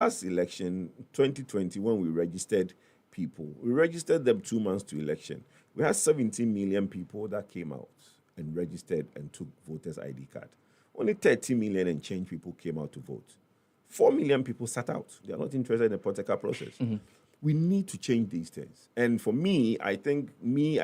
Last election, 2020, when we registered people, we registered them 2 months to election. We had 17 million people that came out and registered and took voters' ID card. Only 30 million and change people came out to vote. 4 million people sat out. They are not interested in the political process. We need to change these things. And for me, I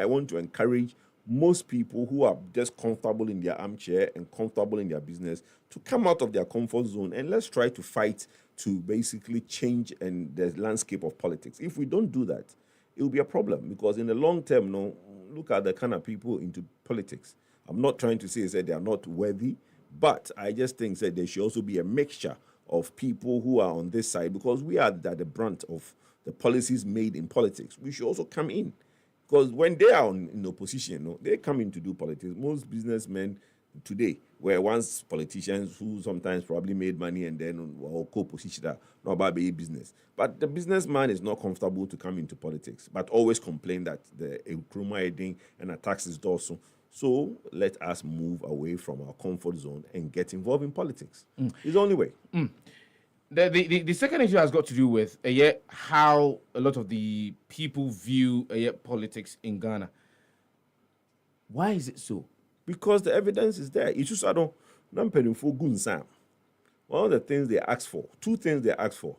want to encourage most people who are just comfortable in their armchair and comfortable in their business to come out of their comfort zone and let's try to fight to basically change and the landscape of politics. If we don't do that, it will be a problem because in the long term, no, look at the kind of people into politics. I'm not trying to say that they are not worthy, but I just think that there should also be a mixture of people who are on this side because we are at the brunt of the policies made in politics. We should also come in because when they are in opposition, no, they come in to do politics. Most businessmen today were once politicians who sometimes probably made money and then co-position not about being business. But the businessman is not comfortable to come into politics, but always complain that the economy and the taxes also. So let us move away from our comfort zone and get involved in politics. It's the only way. The second issue has got to do with how a lot of the people view politics in Ghana. Why is it so? Because the evidence is there. It's just one of the things they ask for, two things they ask for.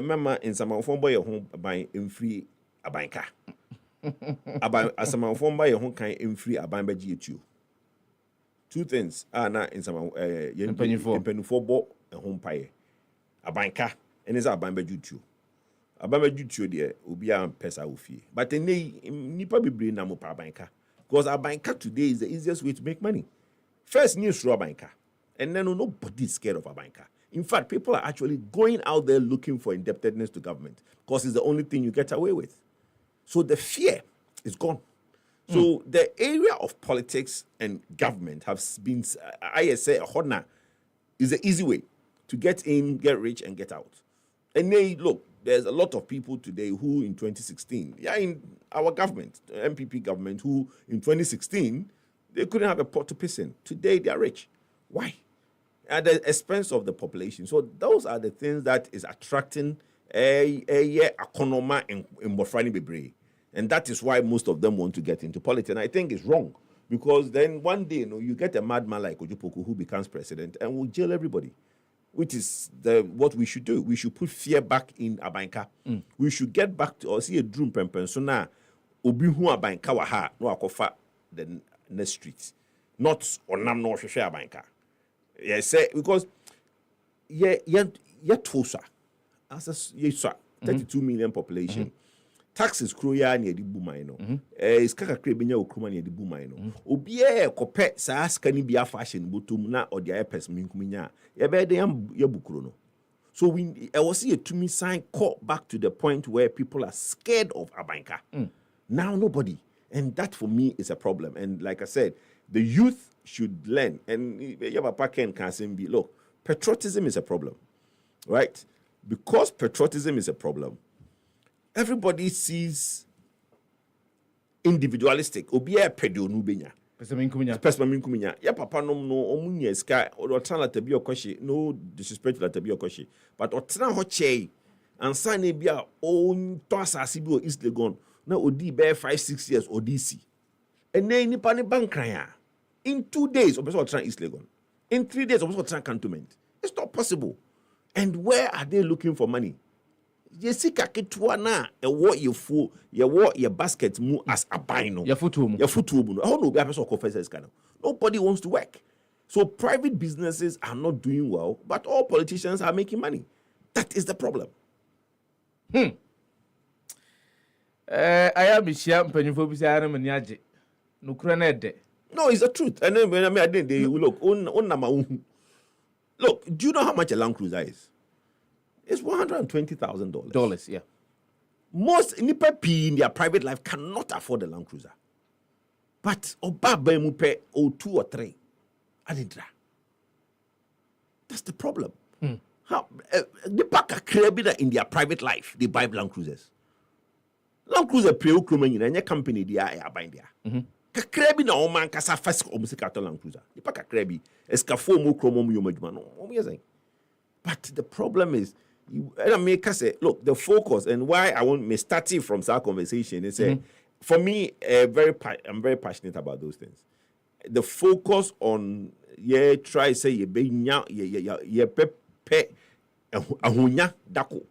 Mama in some form by your home buying in free a banker. As some form by your home kind in free a bank by GHU. Two things are not in some penny for bo and home pie. A banker and is a bank by GHU. A bank by GHU there will be a pesa ufi. But then nipa be brain namu pa banker. Because our banker today is the easiest way to make money. First, news through a banker. And then nobody is scared of a banker. In fact, people are actually going out there looking for indebtedness to government because it's the only thing you get away with. So the fear is gone. So the area of politics and government has been, I say, a hodna is the easy way to get in, get rich, and get out. And then, look, there's a lot of people today who in 2016, in our government, MPP government, who in 2016, they couldn't have a pot to piss in. Today, they are rich. Why? At the expense of the population. So those are the things that is attracting a economy in Bofrani Bebre. And that is why most of them want to get into politics. And I think it's wrong. Because then one day, you get a madman like Ojupoku who becomes president and will jail everybody. Which is what we should do. We should put fear back in Abanka. We should get back to see a drum pempen. So now, Obihu Abanka waha no akofa the next street, not onam no share Abanka. Yes, because tosa as a 32 million population. Taxes kroya near the boomino. Is kaka krebenya okruma near the boomino. Obie kope sa askani bia fashion butum na or the airpes minkuminya. Yebe de yabukrono. So I was see a to me sign call back to the point where people are scared of Abanka. Now nobody. And that for me is a problem. And like I said, the youth should learn. And Yabapa can be look, patriotism is a problem. Right? Because patriotism is a problem. Everybody sees individualistic. Obiya pedo nubenya. Pesman kuminya. Ya papa no omunye ska or otana tabi okoshi. No disrespect to tabi okoshi. But otana hoche and sign bia on tosa sibi o East Legon. Na odi be 5-6 years odisi. And then nipa ni bankraya. In 2 days, obeso otana East Legon. In 3 days, obeso otana cantonment. It's not possible. And where are they looking for money? Yesika ketwa na what your basket mu as a bino. Your futu mu. How no be a person confesses kind of. Nobody wants to work. So private businesses are not doing well, but all politicians are making money. That is the problem. I am a champion for Bizarre Maniaji. No cranede. No, it's the truth. And then when I didn't they look look, do you know how much a Land Cruiser is? It's $120,000. Dollars, yeah. Most nipa in their private life cannot afford a Land Cruiser. But Obaba mu pay 2 or 3. Adidra. That's the problem. How nipa kakrebida in their private life they buy Land Cruisers. Land Cruiser pay ukrumen in any company they are buying there. Kakrebi na oman kasa first omusika Land Cruiser. Nipa kakrebi eskafo mu kromo mu yomajuma no. But the problem is And I make us say, look, the focus and why I want me starting from that conversation is for me, I'm very passionate about those things. The focus on try say ye be nya ye pe ahunya dako.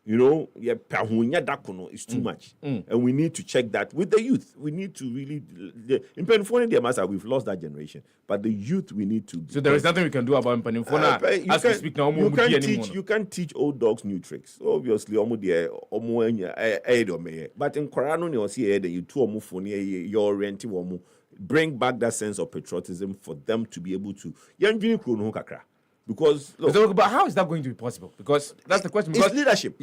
You know, ahunya dako no is too much, and we need to check that with the youth. We need to really in Penifone, the master, we've lost that generation, but the youth we need to. So there is nothing we can do about Penifone as we speak now. You can't teach old dogs new tricks. Obviously, but in Korano, you see you two you're renting bring back that sense of patriotism for them to be able to. Because look, but how is that going to be possible? Because that's the question. Because it's leadership.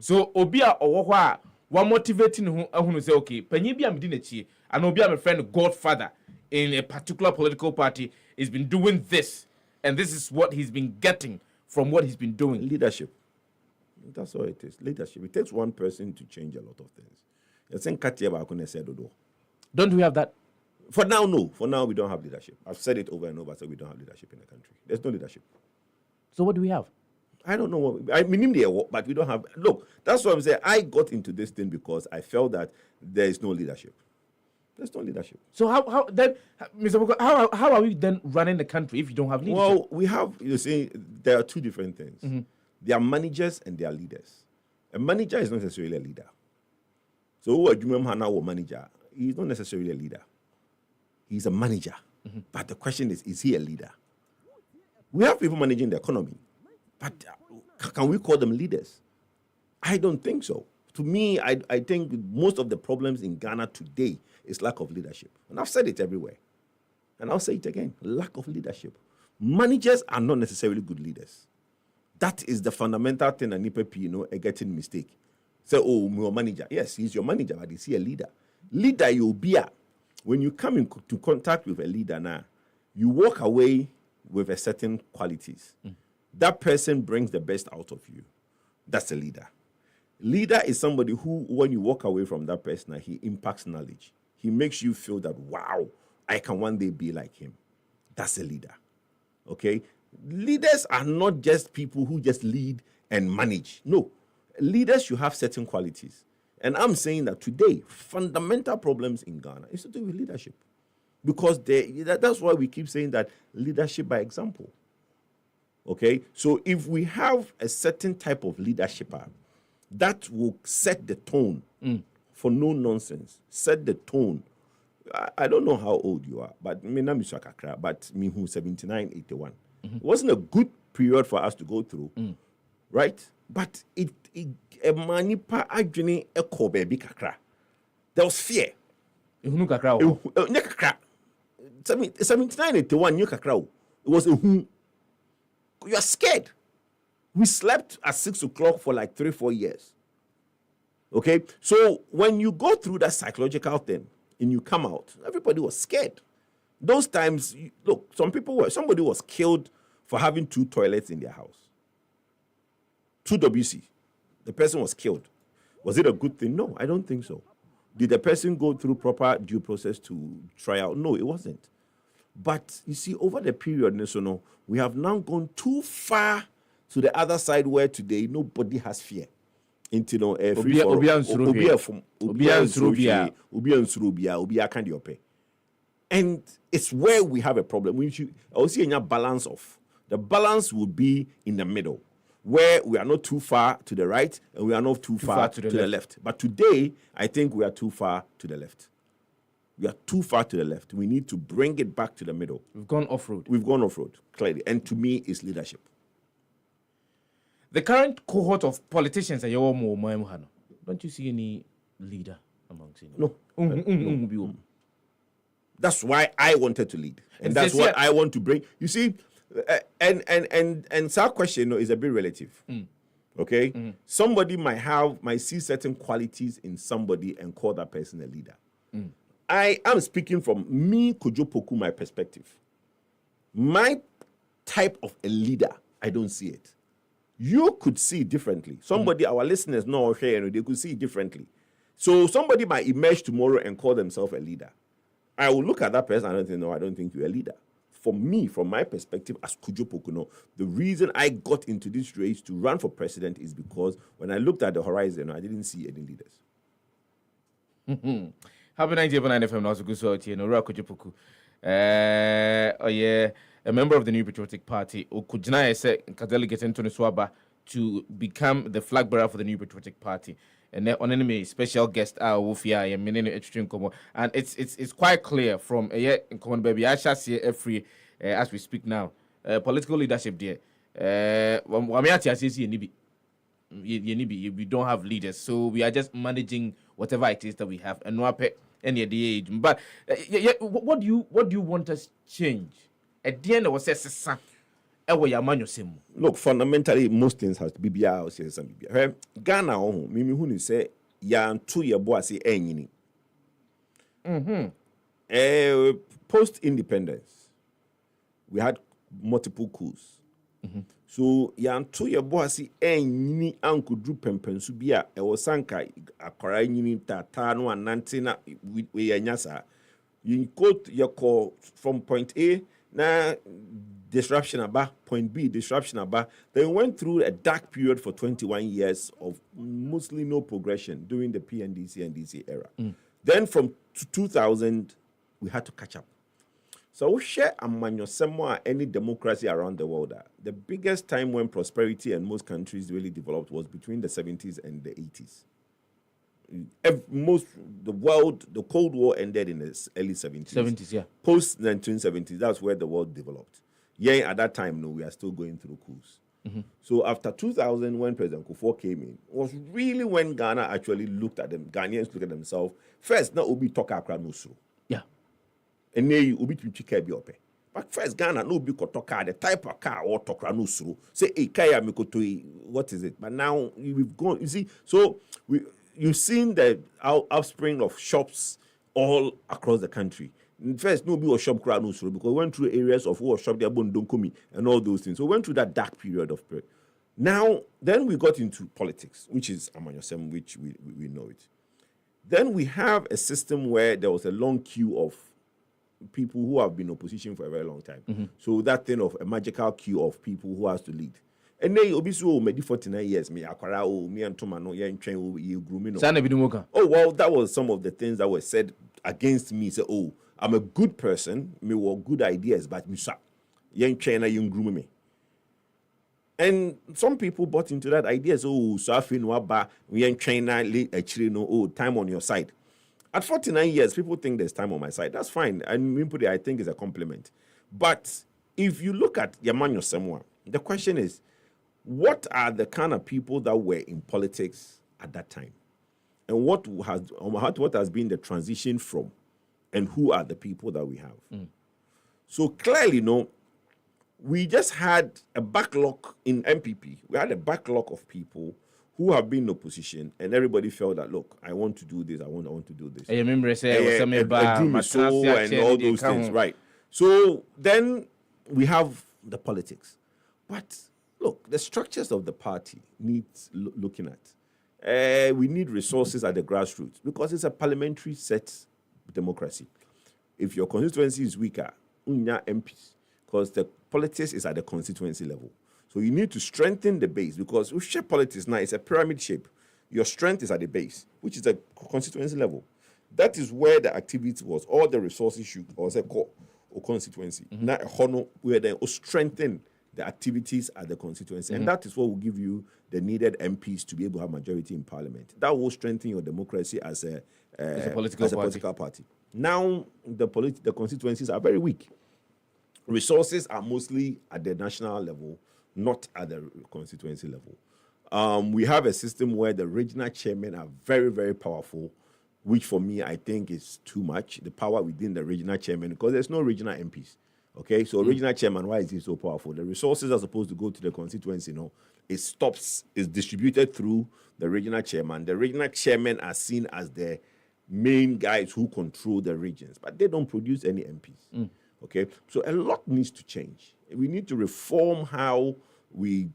So obia owo one motivating who say okay, penye bi am di na chi, and obia my friend godfather in a particular political party has been doing this, and this is what he's been getting from what he's been doing. Leadership. That's all it is. Leadership. It takes one person to change a lot of things. Don't we have that? For now, no. For now, we don't have leadership. I've said it over and over, so we don't have leadership in the country. There's no leadership. So what do we have? I don't know. I mean, but we don't have. Look, that's what I'm saying. I got into this thing because I felt that there is no leadership. There's no leadership. So how then, Mr. Boko, how are we then running the country if you don't have leadership? Well, we have. You see, there are two different things. Mm-hmm. There are managers and there are leaders. A manager is not necessarily a leader. So who a manager? He's not necessarily a leader. He's a manager. Mm-hmm. But the question is he a leader? We have people managing the economy, but can we call them leaders? I don't think so. To me, I think most of the problems in Ghana today is lack of leadership. And I've said it everywhere. And I'll say it again, lack of leadership. Managers are not necessarily good leaders. That is the fundamental thing that NIPP, a getting mistake. Say, oh, your manager. Yes, he's your manager, but is he a leader? Leader, you'll be a. When you come into contact with a leader now, you walk away with a certain qualities. That person brings the best out of you. That's a leader. Leader is somebody who, when you walk away from that person, he impacts knowledge. He makes you feel that, wow, I can one day be like him. That's a leader. Okay? Leaders are not just people who just lead and manage. No. Leaders should have certain qualities. And I'm saying that today, fundamental problems in Ghana is to do with leadership. Because that's why we keep saying that leadership by example. Okay? So if we have a certain type of leadership, that will set the tone for no nonsense. Set the tone. I don't know how old you are, but me name is Kakra, but me who 79, 81. It wasn't a good period for us to go through, right? But it manipa adwene eko baby kakra. There was fear. Ehunu kakra o. Nya kakra. 79, 81 nya kakra. It was you are scared. We slept at 6 o'clock for like 3-4 years. Okay? So when you go through that psychological thing and you come out, everybody was scared. Those times, look, somebody was killed for having 2 toilets in their house. 2 WC. The person was killed. Was it a good thing? No, I don't think so. Did the person go through proper due process to try out? No, it wasn't. But you see, over the period, we have now gone too far to the other side where today nobody has fear. Into and it's where we have a problem. We should also see a balance of. The balance would be in the middle, where we are not too far to the right and we are not too far to the left. But today, I think we are too far to the left. We are too far to the left. We need to bring it back to the middle. We've gone off-road. We've gone off-road, clearly. And to me, it's leadership. The current cohort of politicians, don't you see any leader amongst them? No. No. That's why I wanted to lead. And that's what I want to bring. You see, and that question is a bit relative. Okay? Somebody might see certain qualities in somebody and call that person a leader. I am speaking from me, Kojo Poku, my perspective. My type of a leader, I don't see it. You could see it differently. Somebody, our listeners know here, they could see it differently. So somebody might emerge tomorrow and call themselves a leader. I will look at that person and I don't think, no, I don't think you're a leader. For me, from my perspective as Kujo Pokuno, the reason I got into this race to run for president is because when I looked at the horizon, I didn't see any leaders. Happy 90.9 FM now, so good so you know, Kujo Poku. Oh yeah, a member of the New Patriotic Party, Okujina said, delegate Anthony Swaba to become the flag bearer for the New Patriotic Party. And then on enemy special guest Wofia and it's quite clear from in common baby I shall see every as we speak now political leadership there we don't have leaders, so we are just managing whatever it is that we have and no any the age. But what do you want us to change at the end of what look, fundamentally, most things have to be Ghana, Mimi Huni say, Yan 2 year boy say, post independence, we had multiple coups. So, Yan 2 year boy say, any uncle drew Pempensubia, a Sanka, a Korean Tatano and Nantina, we are Nyasa. You quote your call from point A, now. Disruption about point B, disruption about. They went through a dark period for 21 years of mostly no progression during the PNDC and DC era. Then from 2000, we had to catch up. So we share among somewhere any democracy around the world. The biggest time when prosperity in most countries really developed was between the 70s and the 80s. The Cold War ended in the early 70s. 70s, yeah. Post 1970s, that's where the world developed. Yeah, at that time, no, we are still going through coups. So after 2000, when President Kufuor came in, was really when Ghana actually looked at them. Ghanaians looked at themselves. First, now Obi talk Accra no so. Yeah. And then Obi to chike be ope. But first, Ghana no Obi koto car, the type of car or talk no so. Say, hey, kaya mikoto, what is it? But now we've gone. You see, so you've seen the offspring of shops all across the country. First, nobody was shop crowd because we went through areas of who was shop their bone don't come and all those things. So we went through that dark period of period. Now, then we got into politics, which is Amanyosem, which we know it. Then we have a system where there was a long queue of people who have been in opposition for a very long time. So that thing of a magical queue of people who has to lead. And then obviously, maybe 49 years, me akwara me and Tomano, you grooming. Oh well, that was some of the things that were said against me. Say, oh, I'm a good person, me with good ideas, but me young China, young groom me. And some people bought into that idea. So, Safi Nwaba, young China, actually, no, oh, time on your side. At 49 years, people think there's time on my side. That's fine. And I think it's a compliment. But if you look at Yamanyo Semwa, the question is, what are the kind of people that were in politics at that time? And what has been the transition from? And who are the people that we have? So clearly, no, we just had a backlog in MPP. We had a backlog of people who have been in opposition, and everybody felt that, look, I want to do this, I want to do this. I remember saying, and all those things, right? So then we have the politics. But look, the structures of the party needs looking at. We need resources at the grassroots because it's a parliamentary set democracy. If your constituency is weaker, unya MPs, because the politics is at the constituency level. So you need to strengthen the base because with shape politics now, it's a pyramid shape. Your strength is at the base, which is a constituency level. That is where the activity was. All the resources should also call or constituency. Now, where they strengthen the activities at the constituency. And that is what will give you the needed MPs to be able to have majority in parliament. That will strengthen your democracy as a political party. Now, the constituencies are very weak. Resources are mostly at the national level, not at the constituency level. We have a system where the regional chairmen are very, very powerful, which for me, I think is too much, the power within the regional chairman, because there's no regional MPs. Okay, so regional chairman, why is he so powerful? The resources are supposed to go to the constituency, it's distributed through the regional chairman. The regional chairmen are seen as the main guys who control the regions, but they don't produce any MPs. Okay, so a lot needs to change. We need to reform how we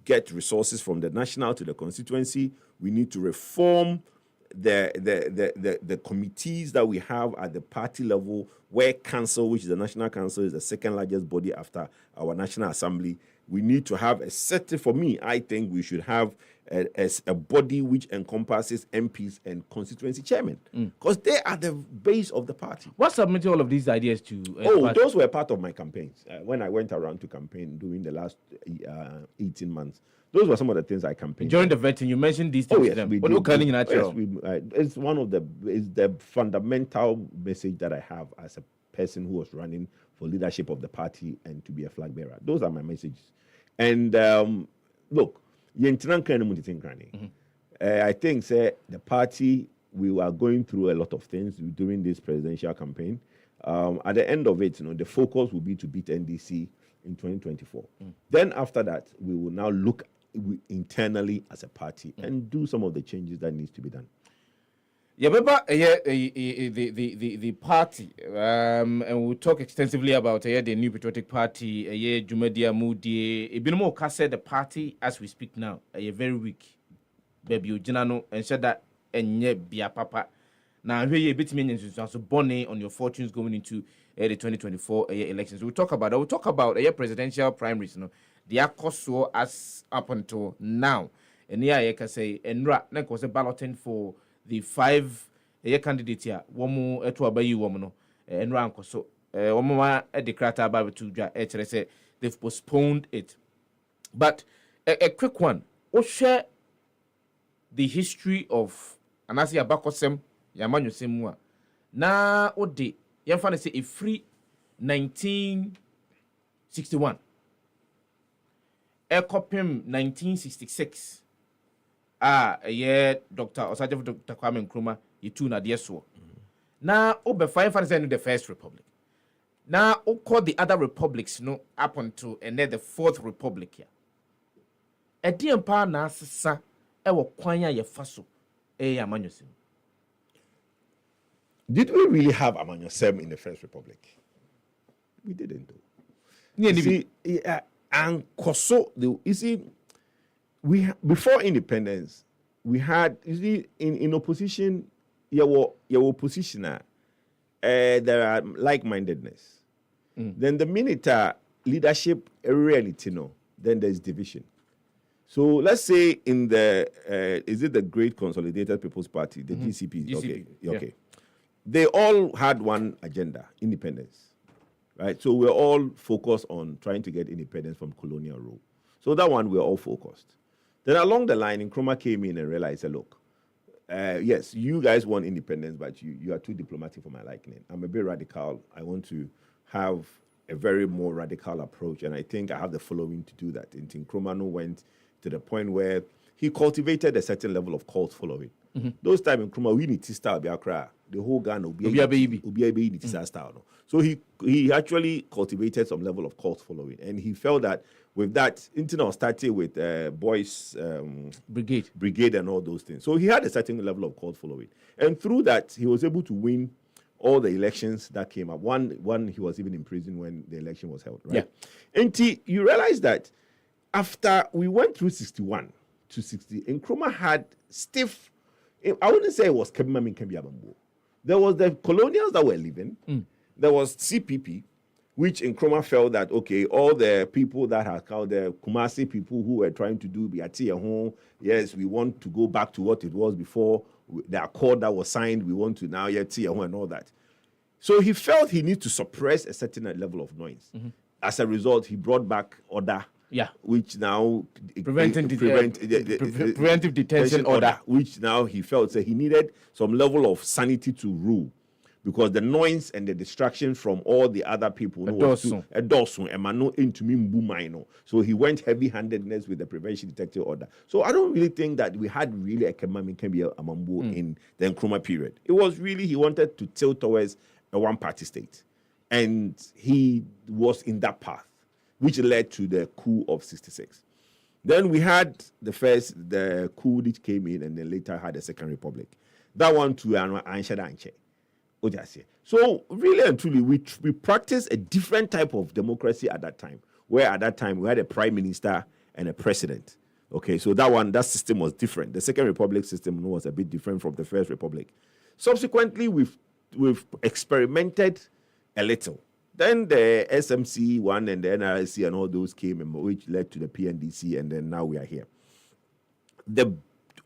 get resources from the national to the constituency. We need to reform the committees that we have at the party level, where council, which is the National Council, is the second largest body after our National Assembly. We need to have a certain, for me, I think we should have a body which encompasses MPs and constituency chairmen, because they are the base of the party. What submitted all of these ideas to? Those were part of my campaigns. When I went around to campaign during the last 18 months, those were some of the things I campaigned. During the vetting, you mentioned these things to them. It's one of the fundamental message that I have as a person who was running for leadership of the party and to be a flag bearer. Those are my messages. And look, I think the party, we are going through a lot of things during this presidential campaign. At the end of it, the focus will be to beat NDC in 2024. Then after that, we will now look internally as a party and do some of the changes that needs to be done. Yeah, remember the party, and we'll talk extensively about the new patriotic party, Jumedia Moody, Ibinomo Kase, the party as we speak now, very weak. Baby Ujinano, and said that, and yet be a papa. Now, here you bit me so bonnet on your fortunes going into the 2024 elections. We'll talk about presidential primaries, the AFCON as up until now. And here I can say, and Rat was a balloting for the 5 candidates here. One more at Wabayu woman, and Ranko. So, one more at the Krata about to say they've postponed it. But a quick one, what share the history of Anasi Abakosem, Yamanyo Semua. Na ode, Yamfana say a free 1961. Ekopim 1966. Dr. Osajevo Dr. Kwame Nkrumah, you na deso. Na obe fine the First Republic. Na call the other republics up until and then the Fourth Republic here. A DMPA na sasa ewo kwanya ye faso Amanyosem. Did we really have Amanyosem in the First Republic? We didn't do. And Koso, you see, before independence, we had, in opposition, your oppositioner, there are like-mindedness. Then the minute leadership reality, then there's division. So let's say in the, is it the Great Consolidated People's Party, the GCP? Okay. Yeah. They all had one agenda, independence. Right, so we're all focused on trying to get independence from colonial rule. So that one, we're all focused. Then along the line, Nkrumah came in and realized, look, yes, you guys want independence, but you are too diplomatic for my liking. I'm a bit radical. I want to have a very more radical approach, and I think I have the following to do that. And Nkrumah went to the point where he cultivated a certain level of cult following. Those times in Nkrumah, we need to start Biafra. The whole Ghana will be style. So he actually cultivated some level of cult following, and he felt that with that, Internal started with Boys Brigade and all those things. So he had a certain level of cult following, and through that, he was able to win all the elections that came up. One he was even in prison when the election was held. Right? Yeah. And you realize that after we went through 61 to 60, Nkrumah had stiff. I wouldn't say it was Kebimami Kembiabambo. There was the colonials that were leaving. There was CPP, which Nkrumah felt that, okay, all the people that had called the Kumasi people who were trying to do Biati home, yes, we want to go back to what it was before, the accord that was signed, we want to now Yeti and all that. So he felt he needed to suppress a certain level of noise. As a result, he brought back order. Yeah, which now preventive detention order, which now he felt he needed some level of sanity to rule, because the noise and the distraction from all the other people so he went heavy-handedness with the prevention detective order. So I don't really think that we had really a Kemami Kembia Amambo in the Nkrumah period. It was really he wanted to tilt towards a one-party state, and he was in that path, which led to the coup of 66. Then we had the coup which came in, and then later had the Second Republic. That one too, so really and truly, we practiced a different type of democracy at that time, where at that time we had a prime minister and a president. Okay, so that system was different. The Second Republic system was a bit different from the First Republic. Subsequently, we've experimented a little. Then the SMC one and the NRC and all those came, which led to the PNDC, and then now we are here. The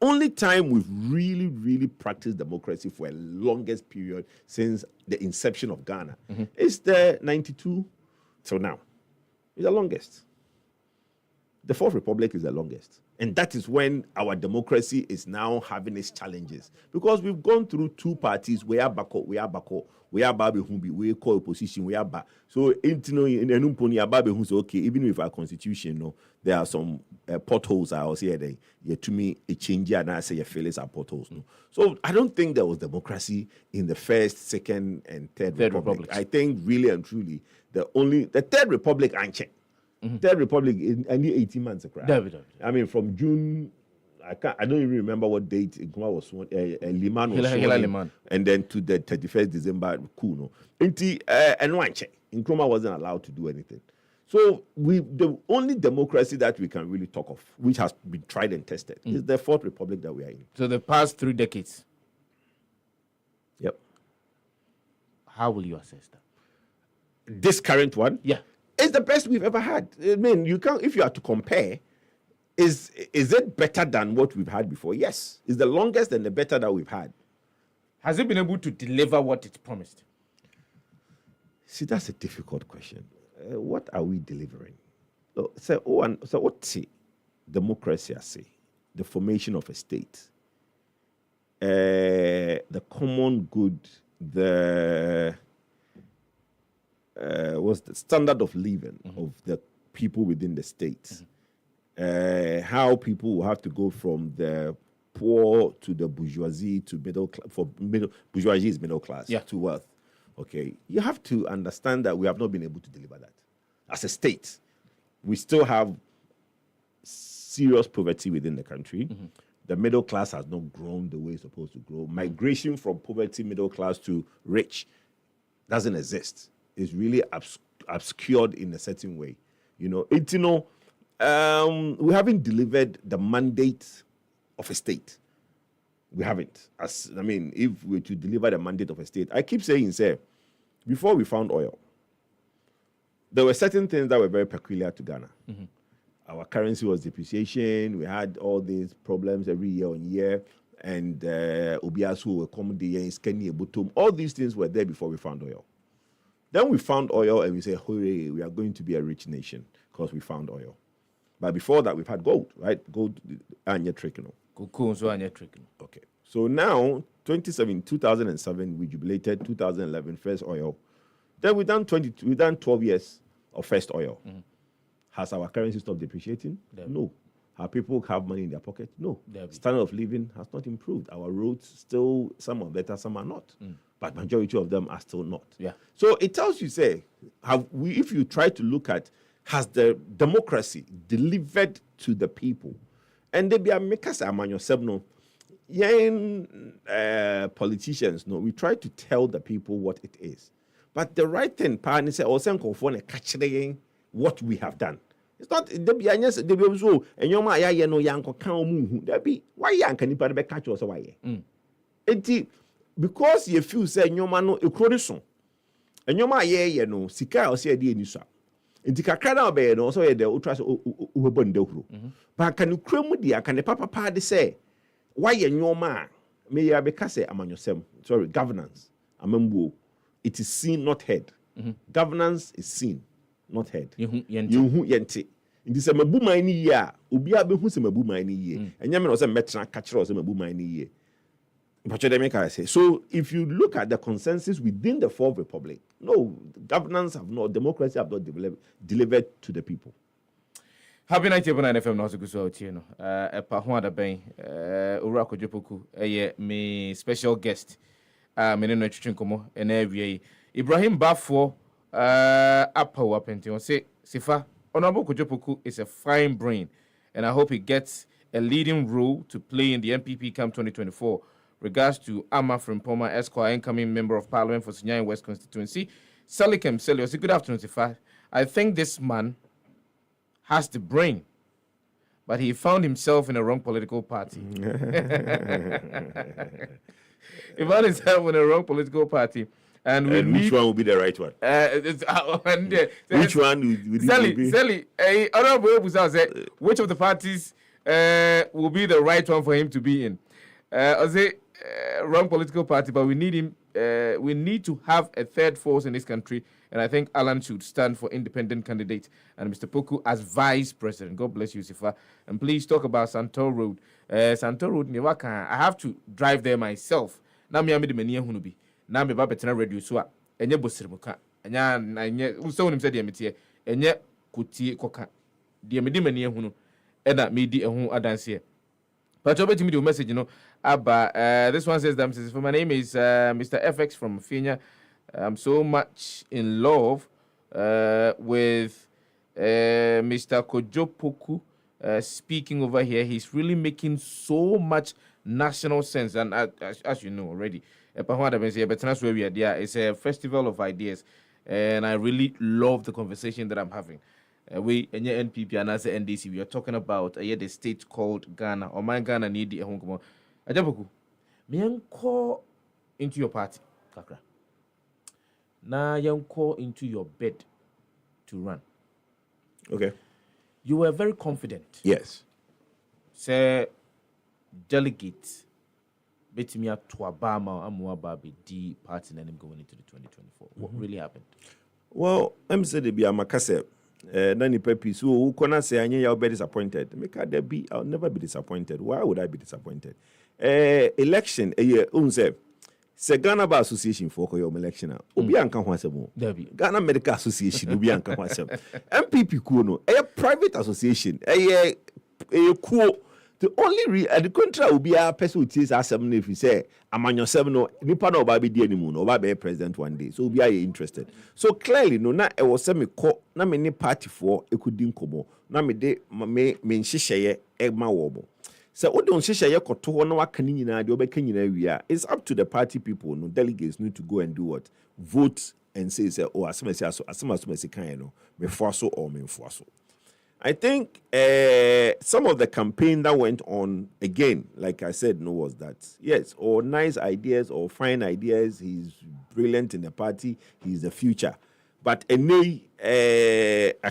only time we've really, really practiced democracy for a longest period since the inception of Ghana is the 92 till now. It's the longest. The Fourth Republic is the longest. And that is when our democracy is now having its challenges. Because we've gone through two parties, we are Bako, we are Babi Humbi, we call opposition, we are Ba. So, in Enumponi, Babi Humbi, okay, even with our constitution, no, there are some potholes, I will say, to me, a change, and I say, your failures are potholes. No. So, I don't think there was democracy in the First, Second, and Third Republic. I think, really and truly, the Third Republic, Third Republic, I need 18 months. I mean, from June, I don't even remember what date Nkrumah was sworn. Liman was sworn, and then to the 31st December, Kuno. And Nkrumah wasn't allowed to do anything. So the only democracy that we can really talk of, which has been tried and tested, is the Fourth Republic that we are in. So the past 3 decades. Yep. How will you assess that? This current one? Yeah. It's the best we've ever had. I mean, you can't, if you are to compare, is it better than what we've had before? Yes. It's the longest and the better that we've had. Has it been able to deliver what it promised? See, that's a difficult question. What are we delivering? So what's democracy? I say the formation of a state, the common good, the was the standard of living of the people within the state. How people will have to go from the poor to the bourgeoisie to middle class. Bourgeoisie is middle class to wealth. Okay, you have to understand that we have not been able to deliver that as a state. We still have serious poverty within the country. The middle class has not grown the way it's supposed to grow. Migration from poverty, middle class to rich doesn't exist. It's really obscured in a certain way. We haven't delivered the mandate of a state. We haven't. If we were to deliver the mandate of a state, I keep saying, before we found oil, there were certain things that were very peculiar to Ghana. Our currency was depreciation. We had all these problems every year on year. And Obiasu, all these things were there before we found oil. Then we found oil and we say, hooray, we are going to be a rich nation because we found oil. But before that, we've had gold, right? Gold, anya trickle. Okay. So now, 2007, we jubilated. 2011, first oil. Then we've done 12 years of first oil. Has our currency stopped depreciating? No. Have people have money in their pocket? No. Standard of living has not improved. Our roads still, some are better, some are not. But majority of them are still not. So it tells you, if you try to look at, has the democracy delivered to the people? And they be a makers among yourself, no. Politicians, no. We try to tell the people what it is. But the right thing, partner say, what we have done. It's not the be so and your my no yanko can there be why yank any part catch us away. Because you feel say your man no ekroniso. And your my no sika or say di enisa. Enti kakra na be no so ye de ultra so ubondehuru. But can you cremu dia can the papa de say why your man may ya be kase amanyosem. Sorry, governance. Amembu. It is seen, not heard. Governance is seen, not heard. You yente. In this mabu mine year, Ubia be who's a mabu mine year. And Yaman was a metra catcher or some mabu mine year. I say. So if you look at the consensus within the Fourth Republic, no, governance have not, democracy have not delivered to the people. Happy night, everyone. FM no so out here. Pahwa da ben. Ura Kojopoku. Me special guest. Me no twetwe nkomo na awie Ibrahim Bafo apawa penti say Sifa Honorable Kojopoku is a fine brain and I hope he gets a leading role to play in the MPP Camp 2024. Regards to Ama Frimpoma Esquire, incoming member of Parliament for Sinyan West constituency. Salikem Selios, good afternoon, Sifa. I think this man has the brain, but he found himself in a wrong political party. He found himself in a wrong political party. And which one will be the right one? Which one will be? Sally, which of the parties will be the right one for him to be in? I say wrong political party, but we need him. We need to have a third force in this country, and I think Alan should stand for independent candidate and Mr. Poku as vice president. God bless you, Sifa. And please talk about Santor Road. Santor Road, I have to drive there myself. Now me the many who be. Now me babetena radio so enye bosirimuka. Enya so nim say de metie. Enye kuti koka. De me di many hu no. E na me di ehun adanse. But you bet me the message, this one says that my name is Mr. FX from Finya. I'm so much in love with Mr. Kojo Poku speaking over here. He's really making so much national sense, and as you know already, it's a festival of ideas, and I really love the conversation that I'm having. We and your NPP and as the NDC, we are talking about the state called Ghana. Or my Ghana need a home. Ajabuku, me call into your party, Kakra. Now you call into your bed to run. Okay. You were very confident. Yes. Say delegate. Bet me at Tuabama Amuababi D party and him going into the 2024. What really happened? Well, I'm saying to be a Makase. Nani Pepe, so who can say I'll be disappointed? I'll never be disappointed. Why would I be disappointed? Election a year unse. Se Ghana Bar Association for your election. Obi anka hwasemo. Ghana Medical Association obi anka hwasem. MPP kuno a private association. A cool. The only the contract will be a person who takes us 7 if you say Amanyo 7 no nipa no ba be di animu no ba be president one day. So we are interested. So clearly no na e was me call na me ni party for e could dinkomo. Na me de me nhihye e ma wo mo. So we don't nhihye koto ho na waka ni nyina de obeka nyina wi a. It's up to the party people no delegates need to go and do what? Vote and say oh asema kan no me forso or me forso. I think some of the campaign that went on, again, like I said, was that, yes, or nice ideas or fine ideas. He's brilliant in the party. He's the future. But I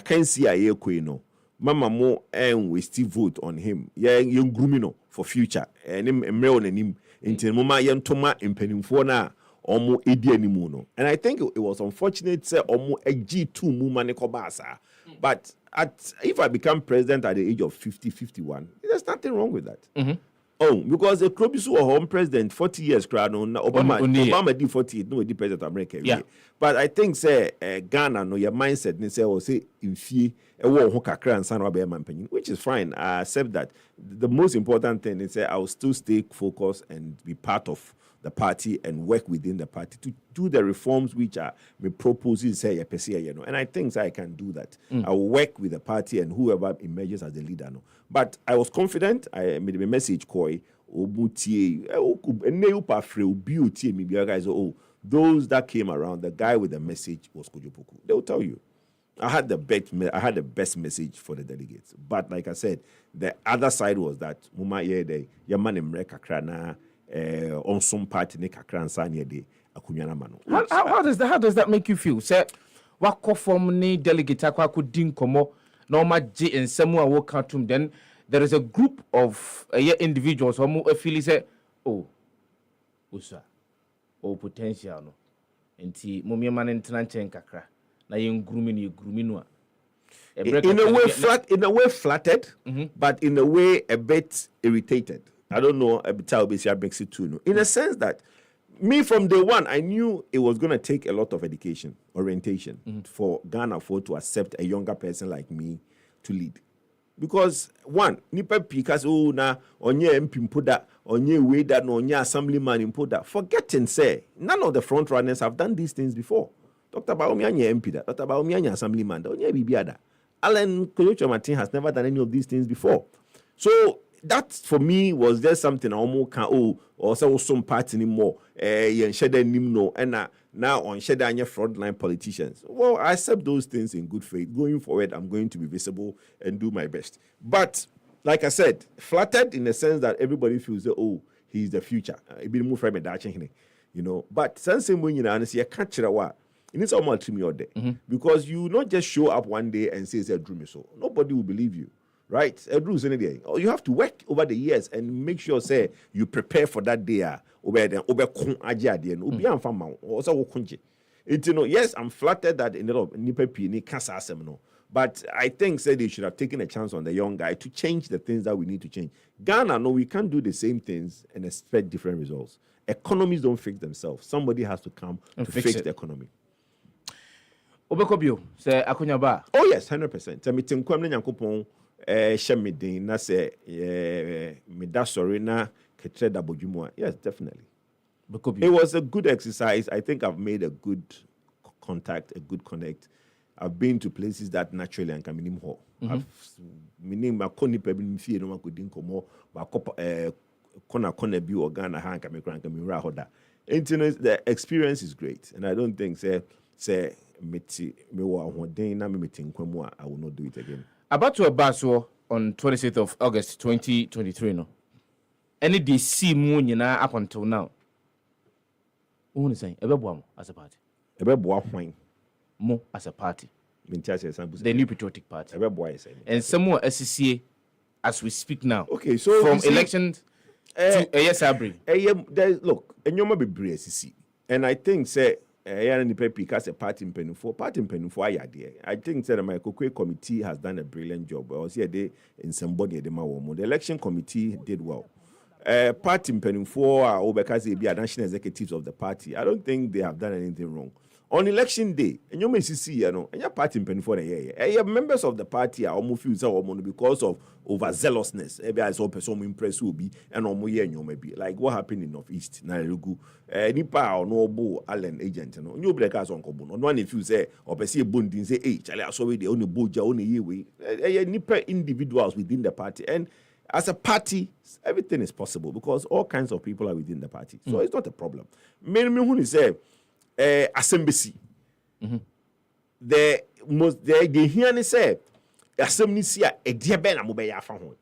can't see a year no. Mama mo and we still vote on him. Yeah, young groomino for future. And him on him until mama young Toma in Penifona or more no. And I think it was unfortunate, say, or more a G2 mumane kobasa. But if I become president at the age of 50, 51, there's nothing wrong with that. Mm-hmm. Oh, because a Krobisu or home president 40 years crowd on Obama did 48, no, the president of America. Yeah. But I think say Ghana no your mindset they say in fee which is fine. I accept that. The most important thing is I will still stay focused and be part of the party and work within the party to do the reforms which are me proposes say and I think I can do that. I will work with the party and whoever emerges as the leader. No. But I was confident. I made a message koi guys those that came around, the guy with the message was Kojo Poku. They will tell you. I had the best message for the delegates. But like I said, the other side was that Muma Yede, Yaman Mreka on some party ne kakra nsanye de akunyana mano. How does that make you feel? Say what form ni delegate akwa ko din komo na ma je ensemu a wo kantum, then there is a group of individuals who feel say usa potential no enti momie man ntena nchen kakra na ye grumi no in a way flattered, but in a way a bit irritated. I don't know a bit how Brexit too. No? In a sense that me from day one, I knew it was going to take a lot of education, orientation for Ghana to accept a younger person like me to lead. Because one, nipa pikas na onye MP mpoda, onye weda no onye assemblyman mpoda. Forgetting say none of the front runners have done these things before. Dr. Baomi anye MP da, Dr. Baomi anye assemblyman da, onye bibiada. Alan Koyocho Martin has never done any of these things before. So that for me was just something I almost can or so some party anymore. And now on Shedanya frontline politicians. Well, I accept those things in good faith. Going forward, I'm going to be visible and do my best. But like I said, flattered in the sense that everybody feels that, oh, he's the future. You know, but since when you know, you can't what it needs all to me all day because you not just show up one day and say it's a dream. So nobody will believe you, right? A dream is any day. You have to work over the years and make sure say you prepare for that day. Yes, I'm flattered that in the nipa pini kasa asem. But I think they should have taken a chance on the young guy to change the things that we need to change. Ghana, no, we can't do the same things and expect different results. Economies don't fix themselves. Somebody has to come to fix the economy. Obekobio, say Akunyaba. Oh yes, 100%. Tell me tinkwam na nyankopon shemidin na say me da sorry na ketre da bodwumu. Yes, definitely. It was a good exercise. I think I've made a good contact, a good connect. I've been to places that naturally and can be ho. I've meaning my koni pebi mfie no makodi nkomo ba kona bi organa ha nka me kran ka me wura hoda. The experience is great and I don't think say meti me wo ahoden na me meti nkwamu I will not do it again. About to a baso on 26th of August 2023 no. Any DC mu nyina up until now. Who is saying ebeboa as a party? Ebeboa hwan? Mo as a party. The New Patriotic Party. And some more SCCA as we speak now. Okay, so from elections to Sabri. Look, and you might be brave SCC. And I think say because a party in Penufo, I think that my Kokwe committee has done a brilliant job. I was here in somebody at the election committee did well. Party in Penufo or because they be national executives of the party. I don't think they have done anything wrong. On election day, and you may see, and your party in Penny for a year. Members of the party are almost feel because of overzealousness. Maybe I saw person impressed will be and almost year you may be like what happened in Northeast Nairobi. Nipa or no bo Allen agent, no new breakers on Kobuno. No one if you say or see a bundin say, hey, Charlie, I saw the only boja only year way. Nipa individuals within the party and. As a party, everything is possible because all kinds of people are within the party. So it's not a problem. Me who say assembly. The most they hear ni say assembly sia e dia be na mo be ya fa ho.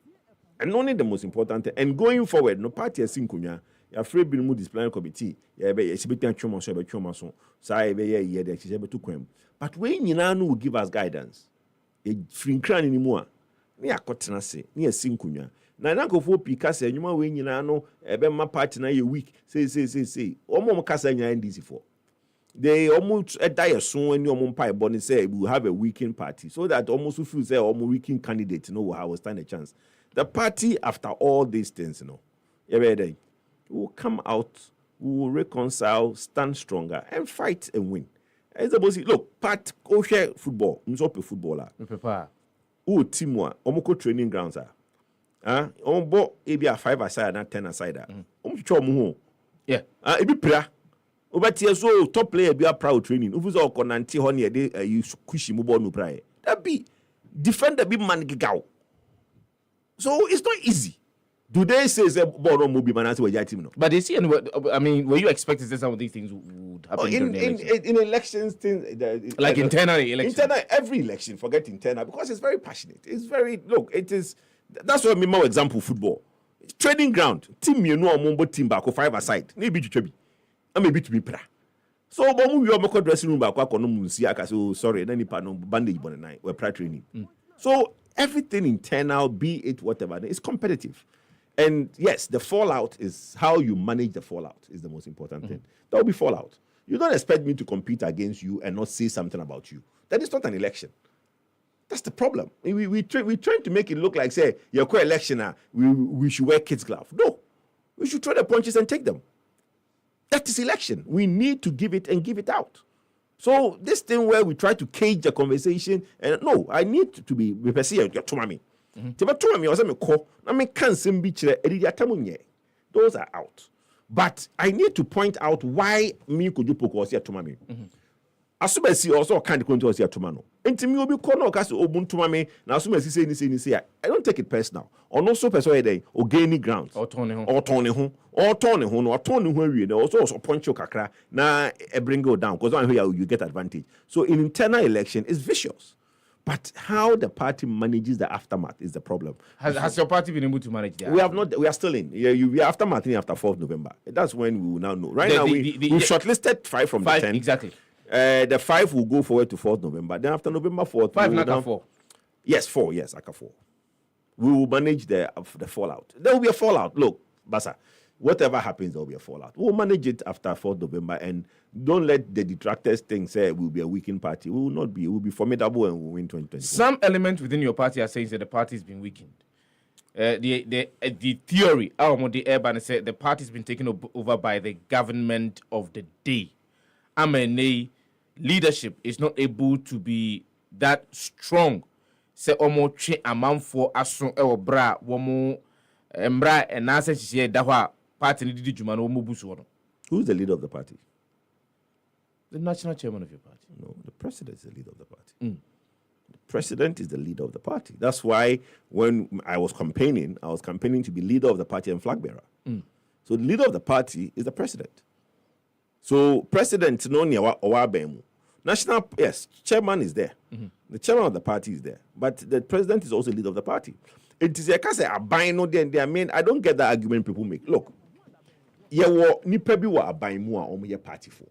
And only the most important thing. And going forward, no party is sinkunya. Ya free bill mu disciplinary committee. Ya be exhibiting twoma so be twoma so. Say be ye de exhibit be to kwem. But when nyina no will give us guidance. E free kran ni mu a. Ni akotena se. Ni asinkunya. Na nankofo pika se nyuma we nyina no ebe ma party na ye week. Say. Omo kasa nyina NDC for. They almost die soon when you money say we have a weekend party so that almost feel say almost weekend candidate will have a stand a chance. The party after all these things, will come out, will reconcile, stand stronger, and fight and win. As the boss, look, part share football, footballer. Oh, team one, training grounds are. Maybe a 5-a-side and 10-a-side. Yeah. It be prayer. But so top player be a proud training. If you go nanti honey day you squishy mobile no pray. That be defender be man gigao. So it's not easy. Do they say ball on mobile man we team no? But they see I mean, were you expecting that some of these things would happen in elections things like internally every election, forget internal because it's very passionate. It's very it is that's what I mean more example football. Training ground. Team you know among team back 5-a-side. Maybe to be. Maybe to be pra. So, but we are dressing room back. So sorry, then you bandage on the night. We're pra training. So everything internal, be it whatever, is competitive. And yes, the fallout is how you manage the fallout is the most important thing. There will be fallout. You don't expect me to compete against you and not say something about you. That is not an election. That's the problem. We're trying to make it look like say you're co-electioner. We should wear kids' gloves. No, we should throw the punches and take them. That is election. We need to give it and give it out. So this thing where we try to cage the conversation, and no, I need to be perceived. Those are out. But I need to point out why me could you poke here to mommy. Asubesi also can't go into here to mano. Inti mi obi kono kasi obuntu mame na asumesi say I don't take it personal. Or no so person dey o gain grounds. Or turn ho we dey also punch you kakra na e bring you down because one here you get advantage. So in internal election is vicious. But how the party manages the aftermath is the problem. Has your party been able to manage that? We have not. We are still in. We are aftermath after 4th November. That's when we will now know. Right now, we've shortlisted 5 from the 10. Exactly. The 5 will go forward to 4th November. Then after November 4th, 5 not 4. Yes, 4. Yes, Aka 4. We will manage the fallout. There will be a fallout. Look, Basa, whatever happens, there will be a fallout. We'll manage it after 4th November, and don't let the detractors think say we'll be a weakened party. We will not be. We'll be formidable and we'll win 2024. Some elements within your party are saying that the party has been weakened. The theory, the Urban said the party has been taken over by the government of the day. Leadership is not able to be that strong. Say almost a man for aso bra womo embra and nasa she da party ni didi juma no busu no. Who's the leader of the party? The national chairman of your party. No, the president is the leader of the party. The president is the leader of the party. That's why when I was campaigning to be leader of the party and flag bearer. So the leader of the party is the president. So president no ni owabemu. National, yes, chairman is there. The chairman of the party is there. But the president is also leader of the party. It is a case of buying no then I mean, I don't get the argument people make. Look, nipa bi wa aban mu a omo ye party for.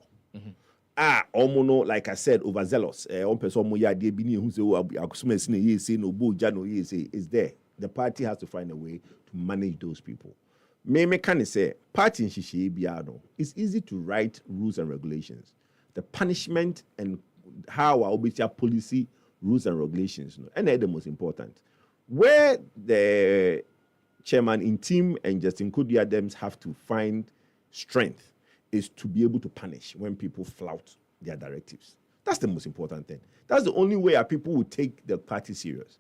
Omo no, like I said, overzealous. Person omo ya de bi ni hu se akusuma si na ye say no boja no ye say is there. The party has to find a way to manage those people. Me can say party in shishi bia no. It's easy to write rules and regulations. The punishment and how our obesity policy rules and regulations, and they're the most important. Where the chairman in team and Justin Kudia Dems have to find strength is to be able to punish when people flout their directives. That's the most important thing. That's the only way our people will take the party serious.